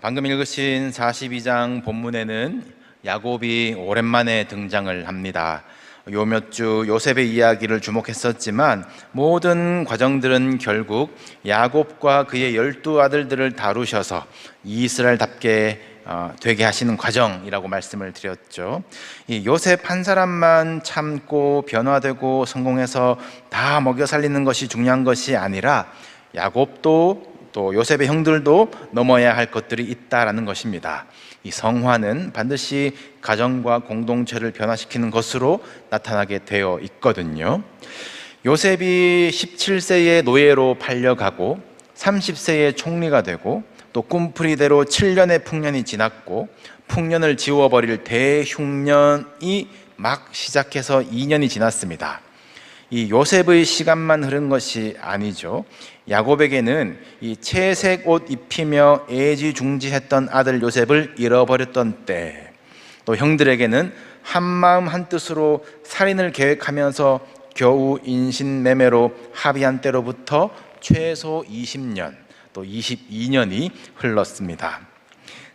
방금 읽으신 42장 본문에는 야곱이 오랜만에 등장을 합니다. 요 몇 주 요셉의 이야기를 주목했었지만 모든 과정들은 결국 야곱과 그의 12아들들을 다루셔서 이스라엘답게 되게 하시는 과정이라고 말씀을 드렸죠. 이 요셉 한 사람만 참고 변화되고 성공해서 다 먹여 살리는 것이 중요한 것이 아니라 야곱도 또 요셉의 형들도 넘어야 할 것들이 있다라는 것입니다. 이 성화는 반드시 가정과 공동체를 변화시키는 것으로 나타나게 되어 있거든요. 요셉이 17세에 노예로 팔려가고 30세에 총리가 되고 또 꿈풀이대로 7년의 풍년이 지났고 풍년을 지워버릴 대흉년이 막 시작해서 2년이 지났습니다. 이 요셉의 시간만 흐른 것이 아니죠. 야곱에게는 이 채색 옷 입히며 애지중지했던 아들 요셉을 잃어버렸던 때, 또 형들에게는 한마음 한뜻으로 살인을 계획하면서 겨우 인신매매로 합의한 때로부터 최소 20년, 또 22년이 흘렀습니다.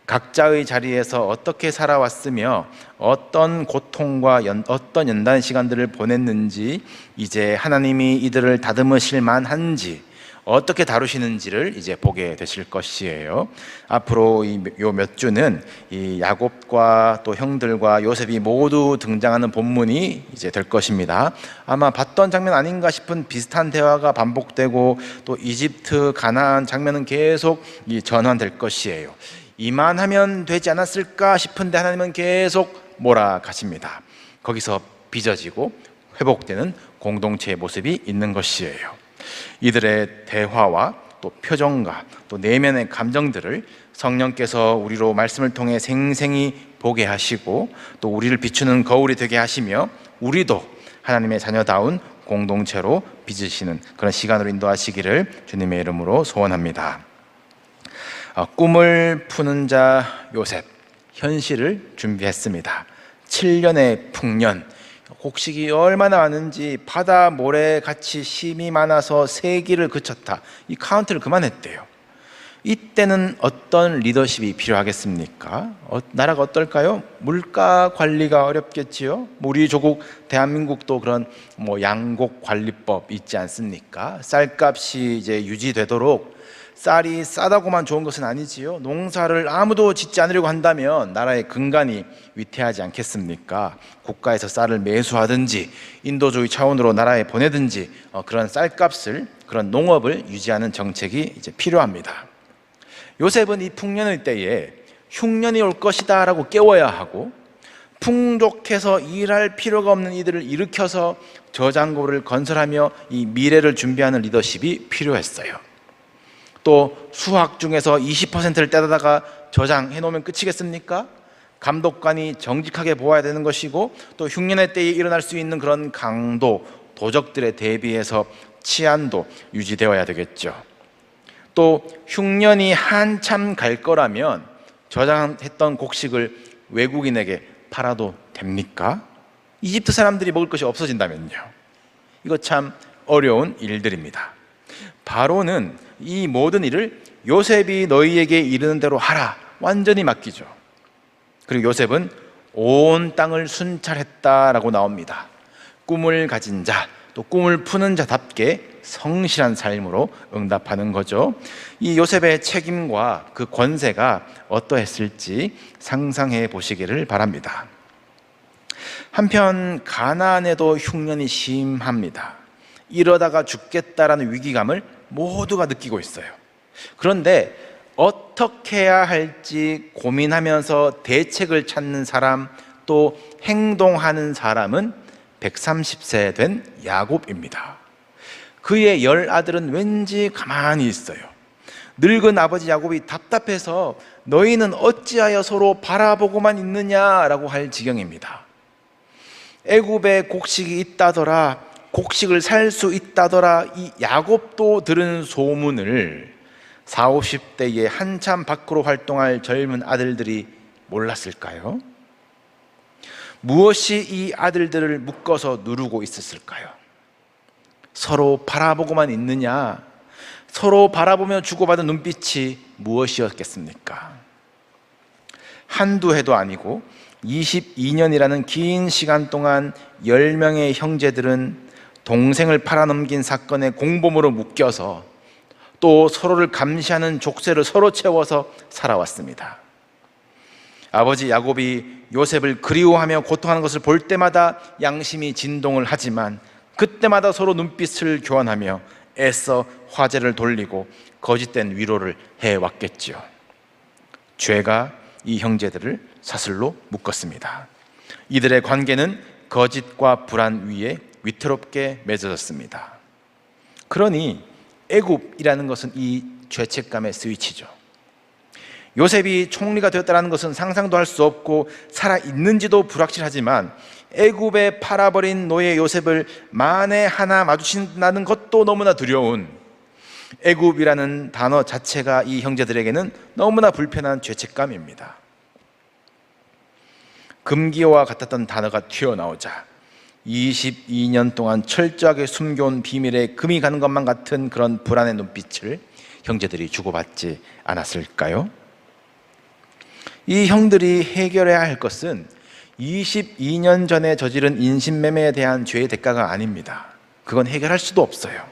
각자의 자리에서 어떻게 살아왔으며 어떤 고통과 어떤 연단 시간들을 보냈는지, 이제 하나님이 이들을 다듬으실 만한지, 어떻게 다루시는지를 이제 보게 되실 것이에요. 앞으로 요 몇 주는 이 야곱과 또 형들과 요셉이 모두 등장하는 본문이 이제 될 것입니다. 아마 봤던 장면 아닌가 싶은 비슷한 대화가 반복되고 또 이집트, 가나안 장면은 계속 전환될 것이에요. 이만하면 되지 않았을까 싶은데 하나님은 계속 몰아가십니다. 거기서 빚어지고 회복되는 공동체의 모습이 있는 것이에요. 이들의 대화와 또 표정과 또 내면의 감정들을 성령께서 우리로 말씀을 통해 생생히 보게 하시고 또 우리를 비추는 거울이 되게 하시며 우리도 하나님의 자녀다운 공동체로 빚으시는 그런 시간으로 인도하시기를 주님의 이름으로 소원합니다. 꿈을 푸는 자 요셉, 현실을 준비했습니다. 7년의 풍년, 곡식이 얼마나 많은지 바다 모래같이 심이 많아서 세기를 그쳤다, 이 카운트를 그만했대요. 이때는 어떤 리더십이 필요하겠습니까? 나라가 어떨까요? 물가 관리가 어렵겠지요. 우리 조국 대한민국도 그런 양곡 관리법 있지 않습니까? 쌀값이 이제 유지되도록, 쌀이 싸다고만 좋은 것은 아니지요. 농사를 아무도 짓지 않으려고 한다면 나라의 근간이 위태하지 않겠습니까? 국가에서 쌀을 매수하든지 인도주의 차원으로 나라에 보내든지 그런 쌀값을, 그런 농업을 유지하는 정책이 이제 필요합니다. 요셉은 이 풍년의 때에 흉년이 올 것이다 라고 깨워야 하고, 풍족해서 일할 필요가 없는 이들을 일으켜서 저장고를 건설하며 이 미래를 준비하는 리더십이 필요했어요. 또 수확 중에서 20%를 떼다가 저장해 놓으면 끝이겠습니까? 감독관이 정직하게 보아야 되는 것이고, 또 흉년의 때에 일어날 수 있는 그런 강도, 도적들에 대비해서 치안도 유지되어야 되겠죠. 또 흉년이 한참 갈 거라면 저장했던 곡식을 외국인에게 팔아도 됩니까? 이집트 사람들이 먹을 것이 없어진다면요. 이거 참 어려운 일들입니다. 바로는 이 모든 일을 요셉이 너희에게 이르는 대로 하라, 완전히 맡기죠. 그리고 요셉은 온 땅을 순찰했다라고 나옵니다. 꿈을 가진 자, 또 꿈을 푸는 자답게 성실한 삶으로 응답하는 거죠. 이 요셉의 책임과 그 권세가 어떠했을지 상상해 보시기를 바랍니다. 한편 가나안에도 흉년이 심합니다. 이러다가 죽겠다라는 위기감을 모두가 느끼고 있어요. 그런데 어떻게 해야 할지 고민하면서 대책을 찾는 사람, 또 행동하는 사람은 130세 된 야곱입니다. 그의 10아들은 왠지 가만히 있어요. 늙은 아버지 야곱이 답답해서 너희는 어찌하여 서로 바라보고만 있느냐라고 할 지경입니다. 애굽에 곡식이 있다더라, 곡식을 살 수 있다더라, 이 야곱도 들은 소문을 40, 50대에 한참 밖으로 활동할 젊은 아들들이 몰랐을까요? 무엇이 이 아들들을 묶어서 누르고 있었을까요? 서로 바라보고만 있느냐, 서로 바라보며 주고받은 눈빛이 무엇이었겠습니까? 한두 해도 아니고 22년이라는 긴 시간 동안 10명의 형제들은 동생을 팔아넘긴 사건의 공범으로 묶여서 또 서로를 감시하는 족쇄를 서로 채워서 살아왔습니다. 아버지 야곱이 요셉을 그리워하며 고통하는 것을 볼 때마다 양심이 진동을 하지만 그때마다 서로 눈빛을 교환하며 애써 화제를 돌리고 거짓된 위로를 해왔겠지요. 죄가 이 형제들을 사슬로 묶었습니다. 이들의 관계는 거짓과 불안 위에 위태롭게 맺어졌습니다. 그러니 애굽이라는 것은 이 죄책감의 스위치죠. 요셉이 총리가 되었다는 것은 상상도 할 수 없고 살아있는지도 불확실하지만 애굽에 팔아버린 노예 요셉을 만에 하나 마주친다는 것도 너무나 두려운, 애굽이라는 단어 자체가 이 형제들에게는 너무나 불편한 죄책감입니다. 금기어와 같았던 단어가 튀어나오자 22년 동안 철저하게 숨겨온 비밀에 금이 가는 것만 같은 그런 불안의 눈빛을 형제들이 주고받지 않았을까요? 이 형들이 해결해야 할 것은 22년 전에 저지른 인신매매에 대한 죄의 대가가 아닙니다. 그건 해결할 수도 없어요.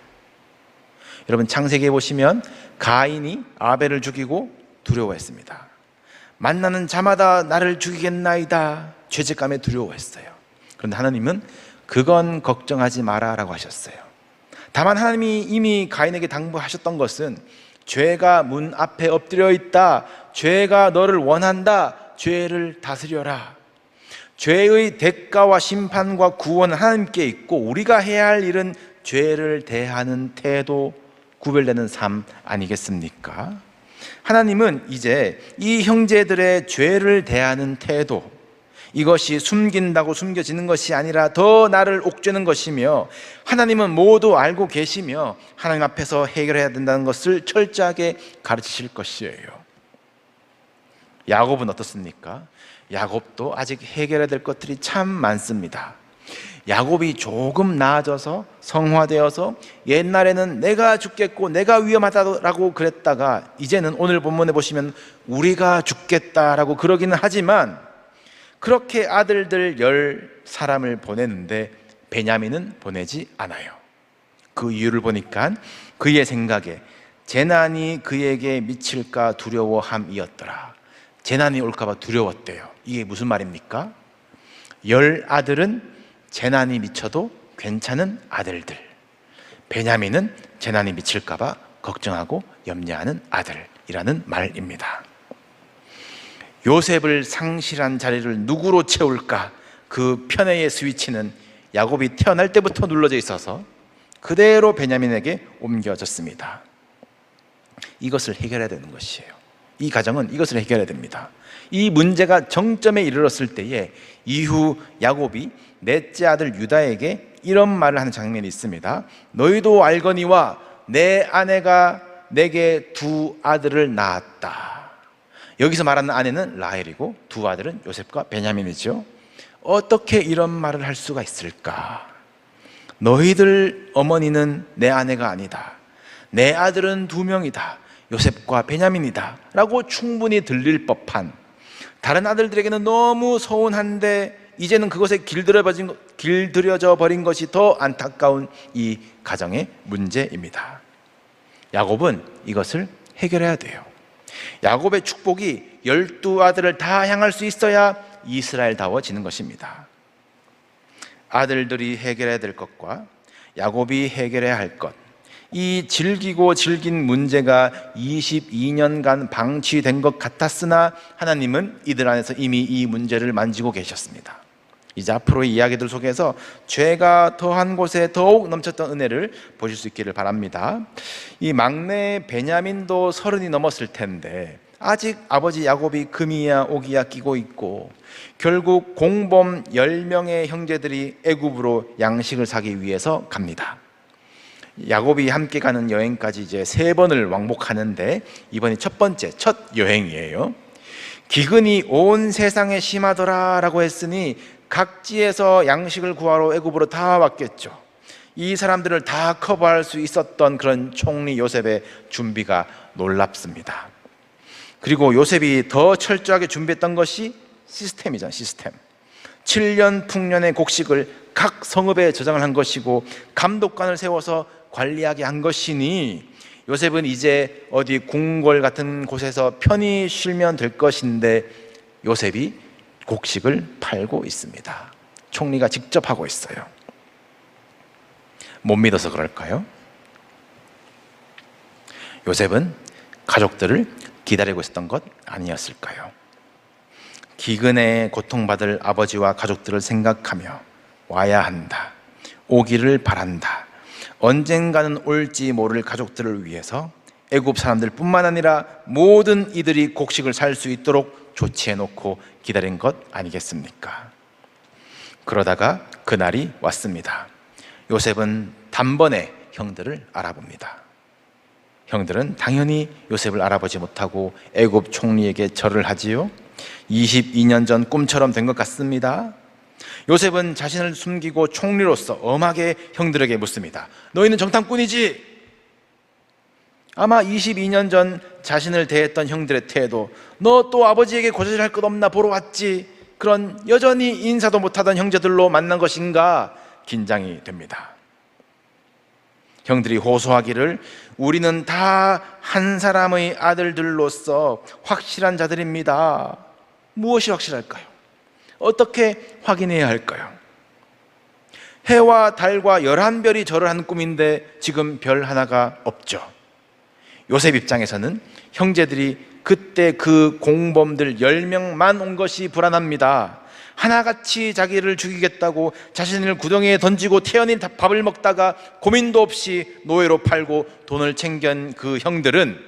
여러분, 창세기에 보시면 가인이 아벨을 죽이고 두려워했습니다. 만나는 자마다 나를 죽이겠나이다, 죄책감에 두려워했어요. 그런데 하나님은 그건 걱정하지 마라 라고 하셨어요. 다만 하나님이 이미 가인에게 당부하셨던 것은 죄가 문 앞에 엎드려 있다, 죄가 너를 원한다, 죄를 다스려라. 죄의 대가와 심판과 구원은 하나님께 있고 우리가 해야 할 일은 죄를 대하는 태도, 구별되는 삶 아니겠습니까? 하나님은 이제 이 형제들의 죄를 대하는 태도, 이것이 숨긴다고 숨겨지는 것이 아니라 더 나를 옥죄는 것이며 하나님은 모두 알고 계시며 하나님 앞에서 해결해야 된다는 것을 철저하게 가르치실 것이에요. 야곱은 어떻습니까? 야곱도 아직 해결해야 될 것들이 참 많습니다. 야곱이 조금 나아져서 성화되어서 옛날에는 내가 죽겠고 내가 위험하다고 그랬다가 이제는 오늘 본문에 보시면 우리가 죽겠다라고 그러기는 하지만 그렇게 아들들 10사람을 보냈는데 베냐민은 보내지 않아요. 그 이유를 보니까 그의 생각에 재난이 그에게 미칠까 두려워함이었더라. 재난이 올까봐 두려웠대요. 이게 무슨 말입니까? 10아들은 재난이 미쳐도 괜찮은 아들들, 베냐민은 재난이 미칠까봐 걱정하고 염려하는 아들이라는 말입니다. 요셉을 상실한 자리를 누구로 채울까? 그 편애의 스위치는 야곱이 태어날 때부터 눌러져 있어서 그대로 베냐민에게 옮겨졌습니다. 이것을 해결해야 되는 것이에요. 이 가정은 이것을 해결해야 됩니다. 이 문제가 정점에 이르렀을 때에 이후 야곱이 넷째 아들 유다에게 이런 말을 하는 장면이 있습니다. 너희도 알거니와 내 아내가 내게 2 아들을 낳았다. 여기서 말하는 아내는 라헬이고 2 아들은 요셉과 베냐민이죠. 어떻게 이런 말을 할 수가 있을까? 너희들 어머니는 내 아내가 아니다, 내 아들은 2명이다, 요셉과 베냐민이다 라고 충분히 들릴 법한, 다른 아들들에게는 너무 서운한데 이제는 그것에 길들여져 버린 것이 더 안타까운 이 가정의 문제입니다. 야곱은 이것을 해결해야 돼요. 야곱의 축복이 12아들을 다 향할 수 있어야 이스라엘다워지는 것입니다. 아들들이 해결해야 될 것과 야곱이 해결해야 할 것, 이 질기고 질긴 문제가 22년간 방치된 것 같았으나 하나님은 이들 안에서 이미 이 문제를 만지고 계셨습니다. 이제 앞으로의 이야기들 속에서 죄가 더한 곳에 더욱 넘쳤던 은혜를 보실 수 있기를 바랍니다. 이 막내 베냐민도 30이 넘었을 텐데 아직 아버지 야곱이 금이야 오기야 끼고 있고 결국 공범 10명의 형제들이 애굽으로 양식을 사기 위해서 갑니다. 야곱이 함께 가는 여행까지 이제 3번을 왕복하는데 이번이 첫 여행이에요. 기근이 온 세상에 심하더라 라고 했으니 각지에서 양식을 구하러 애굽으로 다 왔겠죠. 이 사람들을 다 커버할 수 있었던 그런 총리 요셉의 준비가 놀랍습니다. 그리고 요셉이 더 철저하게 준비했던 것이 시스템이잖아요. 시스템. 7년 풍년의 곡식을 각 성읍에 저장을 한 것이고 감독관을 세워서 관리하게 한 것이니 요셉은 이제 어디 궁궐 같은 곳에서 편히 쉬면 될 것인데 요셉이 곡식을 팔고 있습니다. 총리가 직접 하고 있어요. 못 믿어서 그럴까요? 요셉은 가족들을 기다리고 있었던 것 아니었을까요? 기근에 고통받을 아버지와 가족들을 생각하며 와야 한다, 오기를 바란다, 언젠가는 올지 모를 가족들을 위해서 애굽 사람들 뿐만 아니라 모든 이들이 곡식을 살 수 있도록 조치해 놓고 기다린 것 아니겠습니까? 그러다가 그날이 왔습니다. 요셉은 단번에 형들을 알아봅니다. 형들은 당연히 요셉을 알아보지 못하고 애굽 총리에게 절을 하지요. 22년 전 꿈처럼 된 것 같습니다. 요셉은 자신을 숨기고 총리로서 엄하게 형들에게 묻습니다. 너희는 정탐꾼이지? 아마 22년 전 자신을 대했던 형들의 태도, 너 또 아버지에게 고자질할 것 없나 보러 왔지? 그런 여전히 인사도 못하던 형제들로 만난 것인가 긴장이 됩니다. 형들이 호소하기를 우리는 다 한 사람의 아들들로서 확실한 자들입니다. 무엇이 확실할까요? 어떻게 확인해야 할까요? 해와 달과 11별이 절을 한 꿈인데 지금 별 하나가 없죠. 요셉 입장에서는 형제들이 그때 그 공범들 10명만 온 것이 불안합니다. 하나같이 자기를 죽이겠다고 자신을 구덩이에 던지고 태연히 밥을 먹다가 고민도 없이 노예로 팔고 돈을 챙긴 그 형들은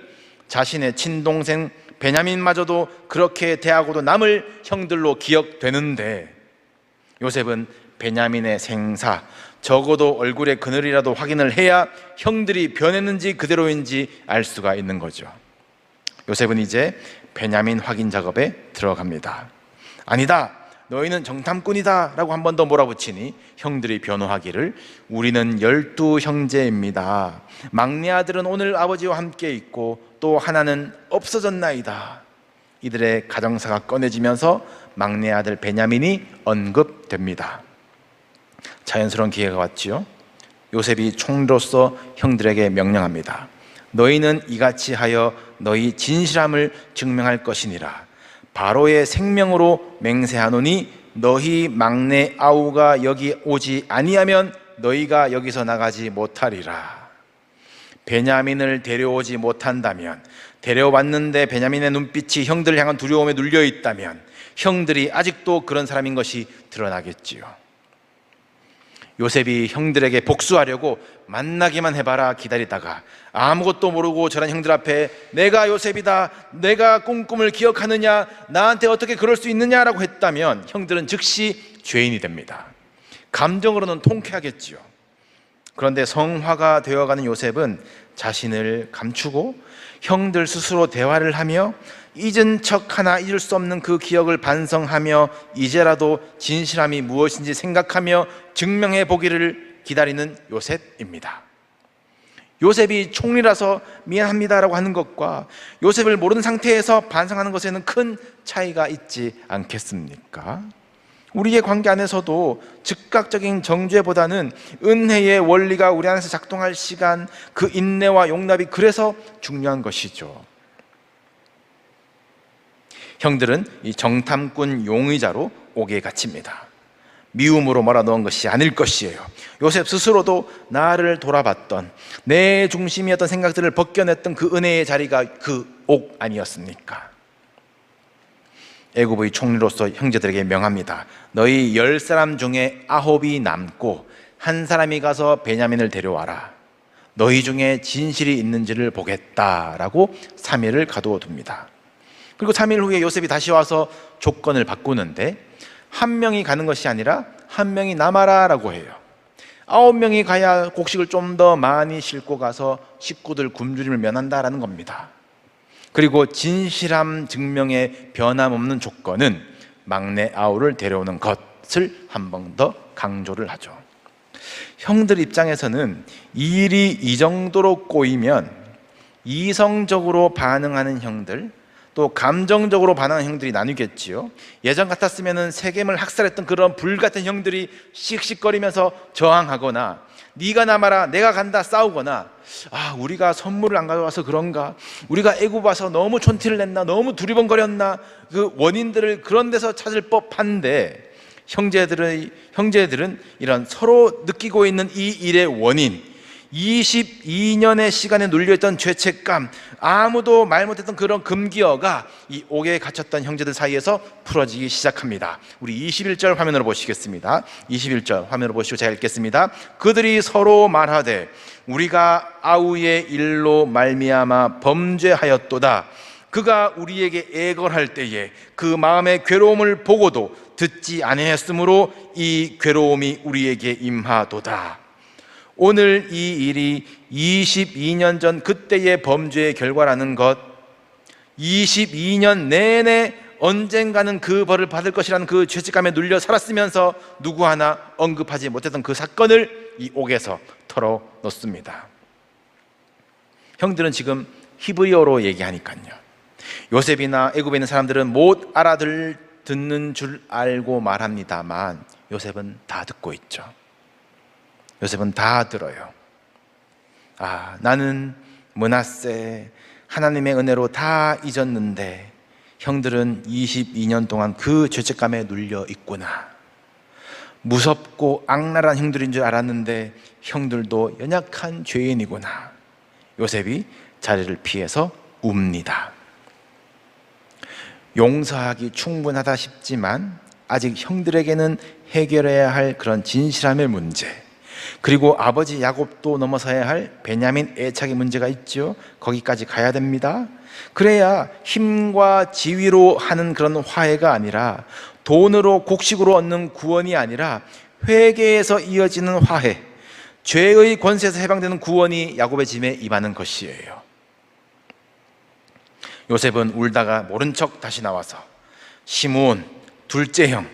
자신의 친동생 베냐민마저도 그렇게 대하고도 남을 형들로 기억되는데 요셉은 베냐민의 생사, 적어도 얼굴의 그늘이라도 확인을 해야 형들이 변했는지 그대로인지 알 수가 있는 거죠. 요셉은 이제 베냐민 확인 작업에 들어갑니다. 아니다, 너희는 정탐꾼이다 라고 한 번 더 몰아붙이니 형들이 변호하기를 우리는 12형제입니다. 막내 아들은 오늘 아버지와 함께 있고 또 하나는 없어졌나이다. 이들의 가정사가 꺼내지면서 막내 아들 베냐민이 언급됩니다. 자연스러운 기회가 왔지요. 요셉이 총리로서 형들에게 명령합니다. 너희는 이같이 하여 너희 진실함을 증명할 것이니라. 바로의 생명으로 맹세하노니 너희 막내 아우가 여기 오지 아니하면 너희가 여기서 나가지 못하리라. 베냐민을 데려오지 못한다면, 데려왔는데 베냐민의 눈빛이 형들을 향한 두려움에 눌려 있다면 형들이 아직도 그런 사람인 것이 드러나겠지요. 요셉이 형들에게 복수하려고 만나기만 해봐라 기다리다가 아무것도 모르고 저런 형들 앞에 내가 요셉이다, 내가 꾼 꿈을 기억하느냐, 나한테 어떻게 그럴 수 있느냐라고 했다면 형들은 즉시 죄인이 됩니다. 감정으로는 통쾌하겠지요. 그런데 성화가 되어가는 요셉은 자신을 감추고 형들 스스로 대화를 하며 잊은 척 하나 잊을 수 없는 그 기억을 반성하며 이제라도 진실함이 무엇인지 생각하며 증명해 보기를 기다리는 요셉입니다. 요셉이 총리라서 미안합니다라고 하는 것과 요셉을 모르는 상태에서 반성하는 것에는 큰 차이가 있지 않겠습니까? 우리의 관계 안에서도 즉각적인 정죄보다는 은혜의 원리가 우리 안에서 작동할 시간, 그 인내와 용납이 그래서 중요한 것이죠. 형들은 이 정탐꾼 용의자로 옥에 갇힙니다. 미움으로 몰아넣은 것이 아닐 것이에요. 요셉 스스로도 나를 돌아봤던 내 중심이었던 생각들을 벗겨냈던 그 은혜의 자리가 그 옥 아니었습니까? 애굽의 총리로서 형제들에게 명합니다. 너희 10사람 중에 9이 남고 한 사람이 가서 베냐민을 데려와라. 너희 중에 진실이 있는지를 보겠다라고 3일을 가두어둡니다. 그리고 3일 후에 요셉이 다시 와서 조건을 바꾸는데 한 명이 가는 것이 아니라 한 명이 남아라 라고 해요. 9명이 가야 곡식을 좀 더 많이 싣고 가서 식구들 굶주림을 면한다라는 겁니다. 그리고 진실함 증명의 변함없는 조건은 막내 아우를 데려오는 것을 한 번 더 강조를 하죠. 형들 입장에서는 이 일이 이 정도로 꼬이면 이성적으로 반응하는 형들, 또 감정적으로 반응하는 형들이 나뉘겠지요. 예전 같았으면 세겜을 학살했던 그런 불같은 형들이 씩씩거리면서 저항하거나, 네가 남아라 내가 간다 싸우거나, 우리가 선물을 안 가져와서 그런가, 우리가 애굽 와서 너무 촌티를 냈나, 너무 두리번거렸나, 그 원인들을 그런 데서 찾을 법한데, 형제들은 이런 서로 느끼고 있는 이 일의 원인, 22년의 시간에 눌려있던 죄책감, 아무도 말 못했던 그런 금기어가 이 옥에 갇혔던 형제들 사이에서 풀어지기 시작합니다. 우리 21절 화면으로 보시겠습니다. 21절 화면으로 보시고 제가 읽겠습니다. 그들이 서로 말하되 우리가 아우의 일로 말미암아 범죄하였도다. 그가 우리에게 애걸할 때에 그 마음의 괴로움을 보고도 듣지 아니하였으므로 이 괴로움이 우리에게 임하도다. 오늘 이 일이 22년 전 그때의 범죄의 결과라는 것, 22년 내내 언젠가는 그 벌을 받을 것이라는 그 죄책감에 눌려 살았으면서 누구 하나 언급하지 못했던 그 사건을 이 옥에서 털어놓습니다. 형들은 지금 히브리어로 얘기하니까요, 요셉이나 애굽에 있는 사람들은 못 알아듣는 줄 알고 말합니다만 요셉은 다 듣고 있죠. 요셉은 다 들어요. 나는 므낫세 하나님의 은혜로 다 잊었는데 형들은 22년 동안 그 죄책감에 눌려 있구나. 무섭고 악랄한 형들인 줄 알았는데 형들도 연약한 죄인이구나. 요셉이 자리를 피해서 웁니다. 용서하기 충분하다 싶지만 아직 형들에게는 해결해야 할 그런 진실함의 문제, 그리고 아버지 야곱도 넘어서야 할 베냐민 애착의 문제가 있죠. 거기까지 가야 됩니다. 그래야 힘과 지위로 하는 그런 화해가 아니라, 돈으로 곡식으로 얻는 구원이 아니라 회개에서 이어지는 화해, 죄의 권세에서 해방되는 구원이 야곱의 짐에 임하는 것이에요. 요셉은 울다가 모른 척 다시 나와서 시므온 둘째 형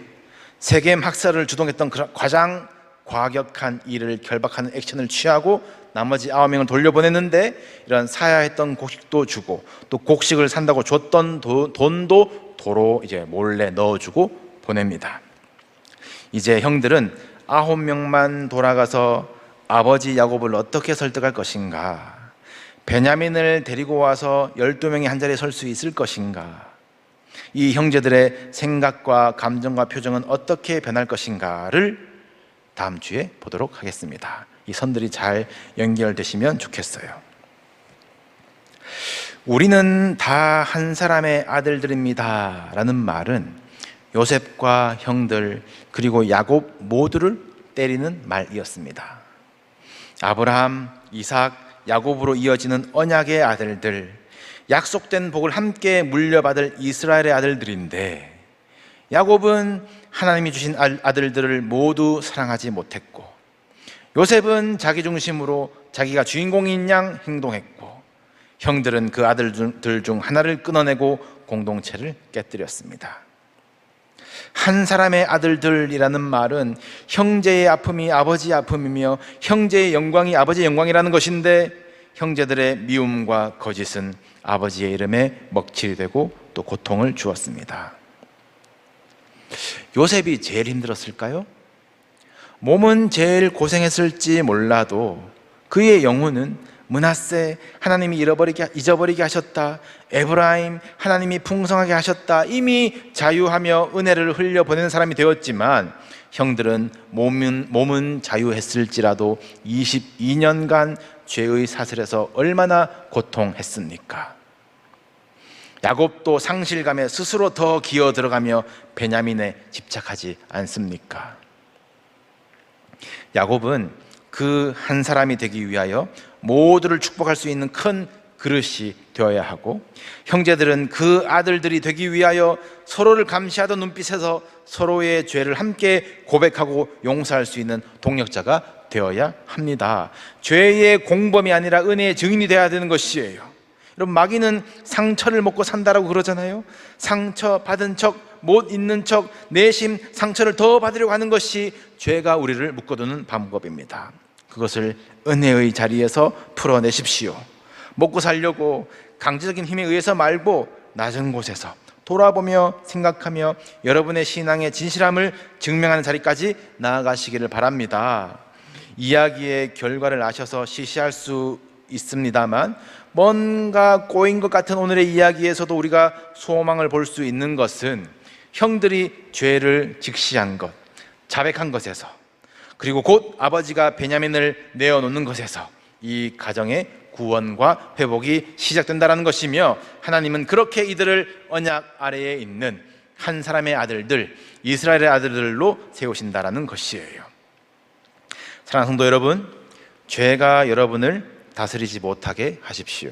세겜 학살을 주동했던 그런 가장 과격한 일을 결박하는 액션을 취하고 나머지 9명을 돌려보냈는데, 이런 사야 했던 곡식도 주고 또 곡식을 산다고 줬던 돈도 도로 이제 몰래 넣어주고 보냅니다. 이제 형들은 9명만 돌아가서 아버지 야곱을 어떻게 설득할 것인가, 베냐민을 데리고 와서 12명이 한자리에 설 수 있을 것인가, 이 형제들의 생각과 감정과 표정은 어떻게 변할 것인가를 다음 주에 보도록 하겠습니다. 이 선들이 잘 연결되시면 좋겠어요. 우리는 다 한 사람의 아들들입니다 라는 말은 요셉과 형들 그리고 야곱 모두를 때리는 말이었습니다. 아브라함, 이삭, 야곱으로 이어지는 언약의 아들들, 약속된 복을 함께 물려받을 이스라엘의 아들들인데, 야곱은 하나님이 주신 아들들을 모두 사랑하지 못했고, 요셉은 자기 중심으로 자기가 주인공인 양 행동했고, 형들은 그 아들들 중 하나를 끊어내고 공동체를 깨뜨렸습니다. 한 사람의 아들들이라는 말은 형제의 아픔이 아버지의 아픔이며 형제의 영광이 아버지의 영광이라는 것인데, 형제들의 미움과 거짓은 아버지의 이름에 먹칠이 되고 또 고통을 주었습니다. 요셉이 제일 힘들었을까요? 몸은 제일 고생했을지 몰라도 그의 영혼은 므낫세 하나님이 잊어버리게 하셨다, 에브라임 하나님이 풍성하게 하셨다, 이미 자유하며 은혜를 흘려보내는 사람이 되었지만, 형들은 몸은 자유했을지라도 22년간 죄의 사슬에서 얼마나 고통했습니까? 야곱도 상실감에 스스로 더 기어 들어가며 베냐민에 집착하지 않습니까? 야곱은 그 한 사람이 되기 위하여 모두를 축복할 수 있는 큰 그릇이 되어야 하고, 형제들은 그 아들들이 되기 위하여 서로를 감시하던 눈빛에서 서로의 죄를 함께 고백하고 용서할 수 있는 동력자가 되어야 합니다. 죄의 공범이 아니라 은혜의 증인이 되어야 되는 것이에요. 여러분, 마귀는 상처를 먹고 산다라고 그러잖아요. 상처 받은 척, 못 있는 척, 내심 상처를 더 받으려고 하는 것이 죄가 우리를 묶어두는 방법입니다. 그것을 은혜의 자리에서 풀어내십시오. 먹고 살려고 강제적인 힘에 의해서 말고 낮은 곳에서 돌아보며 생각하며 여러분의 신앙의 진실함을 증명하는 자리까지 나아가시기를 바랍니다. 이야기의 결과를 아셔서 시시할 수 있습니다만 뭔가 꼬인 것 같은 오늘의 이야기에서도 우리가 소망을 볼 수 있는 것은 형들이 죄를 직시한 것, 자백한 것에서, 그리고 곧 아버지가 베냐민을 내어놓는 것에서 이 가정의 구원과 회복이 시작된다는 것이며, 하나님은 그렇게 이들을 언약 아래에 있는 한 사람의 아들들, 이스라엘의 아들들로 세우신다는 것이에요. 사랑하는 성도 여러분, 죄가 여러분을 다스리지 못하게 하십시오.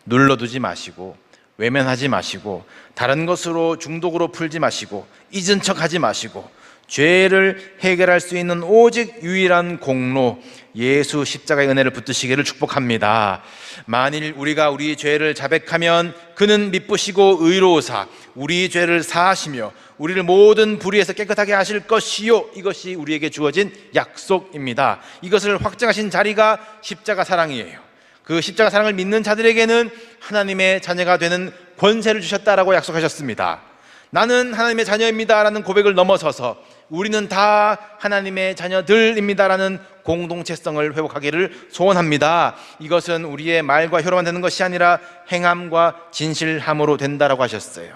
눌러두지 마시고 외면하지 마시고 다른 것으로 중독으로 풀지 마시고 잊은 척하지 마시고, 죄를 해결할 수 있는 오직 유일한 공로 예수 십자가의 은혜를 붙드시기를 축복합니다. 만일 우리가 우리 죄를 자백하면 그는 미쁘시고 의로우사 우리 죄를 사하시며 우리를 모든 불의에서 깨끗하게 하실 것이요, 이것이 우리에게 주어진 약속입니다. 이것을 확증하신 자리가 십자가 사랑이에요. 그 십자가 사랑을 믿는 자들에게는 하나님의 자녀가 되는 권세를 주셨다라고 약속하셨습니다. 나는 하나님의 자녀입니다 라는 고백을 넘어서서 우리는 다 하나님의 자녀들입니다라는 공동체성을 회복하기를 소원합니다. 이것은 우리의 말과 혀로만 되는 것이 아니라 행함과 진실함으로 된다라고 하셨어요.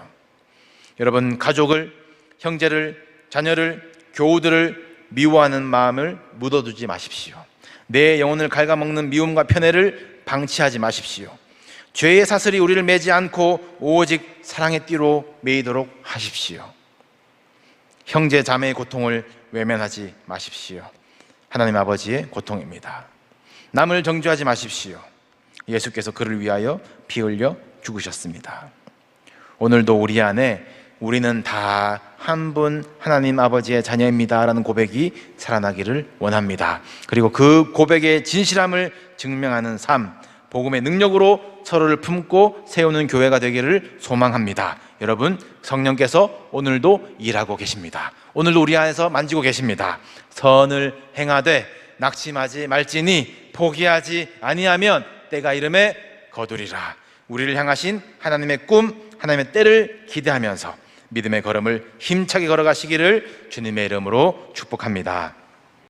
여러분, 가족을, 형제를, 자녀를, 교우들을 미워하는 마음을 묻어두지 마십시오. 내 영혼을 갉아먹는 미움과 편애를 방치하지 마십시오. 죄의 사슬이 우리를 매지 않고 오직 사랑의 띠로 매이도록 하십시오. 형제 자매의 고통을 외면하지 마십시오. 하나님 아버지의 고통입니다. 남을 정죄하지 마십시오. 예수께서 그를 위하여 피 흘려 죽으셨습니다. 오늘도 우리 안에 우리는 다 한 분 하나님 아버지의 자녀입니다 라는 고백이 살아나기를 원합니다. 그리고 그 고백의 진실함을 증명하는 삶, 복음의 능력으로 서로를 품고 세우는 교회가 되기를 소망합니다. 여러분, 성령께서 오늘도 일하고 계십니다. 오늘도 우리 안에서 만지고 계십니다. 선을 행하되 낙심하지 말지니 포기하지 아니하면 때가 이름에 거두리라. 우리를 향하신 하나님의 꿈, 하나님의 때를 기대하면서 믿음의 걸음을 힘차게 걸어가시기를 주님의 이름으로 축복합니다.